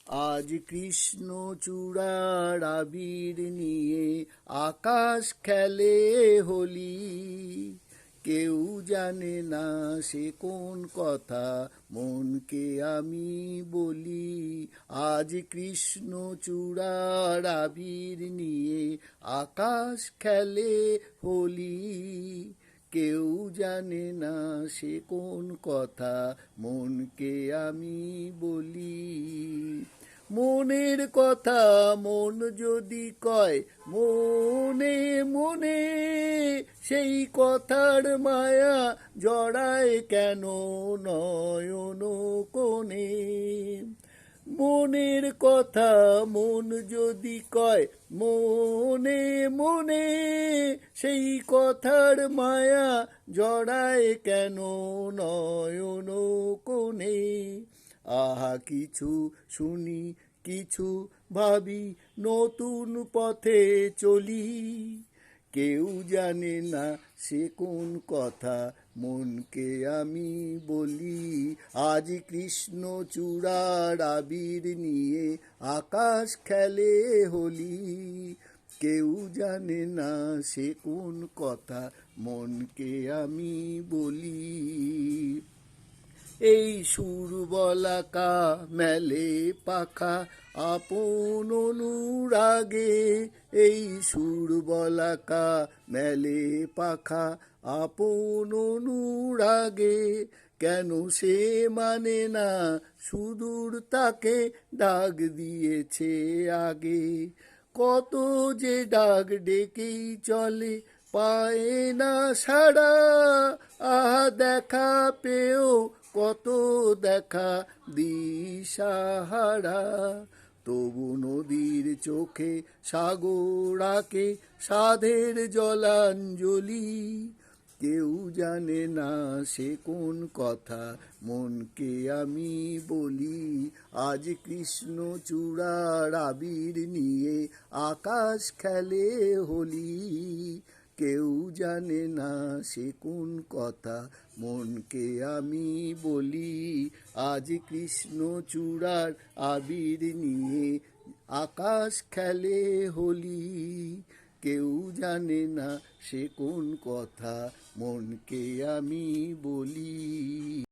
আজ কৃষ্ণ চূড়ার আবির নিয়ে আকাশ খেলে হোলি। কেউ জানে না সে কোন কথা, মনকে আমি বলি। আজ কৃষ্ণ চূড়ার আবির নিয়ে আকাশ খেলে হোলি। কেউ জানে না সে কোন কথা, মনকে আমি বলি। মনের কথা মন যদি কয় মনে মনে, সেই কথার মায়া জড়ায় কেন নয়ন কোণে। মনের কথা মন যদি কয় মনে মনে, সেই কথার মায়া জড়ায় কেন নয়ন কোণে। আহা কিছু শুনি কিছু ভাবি, নতুন পথে চলি। কেউ জানে না সে কোন কথা, মনকে আমি বলি। আজ কৃষ্ণ চূড়ার আবির নিয়ে আকাশ খেলে হোলি। কেউ জানে না সে কোন কথা, মনকে আমি বলি। এই সুর বলাকা মেলে পাখা আপন অনুরাগে। এই সুর বলাকা মেলে পাখা আপন অনুরাগে। কেন সে মানে না সুদূর তাকে ডাক দিয়েছে আগে। কত যে ডাক ডেকেই চলে পায় না সাড়া। আহা দেখা পেও কত দেখা দিশাহারা। তবু নদীর চোখে সাগর আঁকে সাধের জলাঞ্জলি। কেউ জানে না সে কোন কথা, মনকে আমি বলি। আজ কৃষ্ণ চূড়ার আবির নিয়ে আকাশ খেলে হোলি। কেউ জানে না সে কোন কথা, মনকে আমি বলি। আজ কৃষ্ণ চূড়ার আবির নিয়ে আকাশ খেলে হোলি। কেউ জানে না সে কোন কথা, মনকে আমি বলি।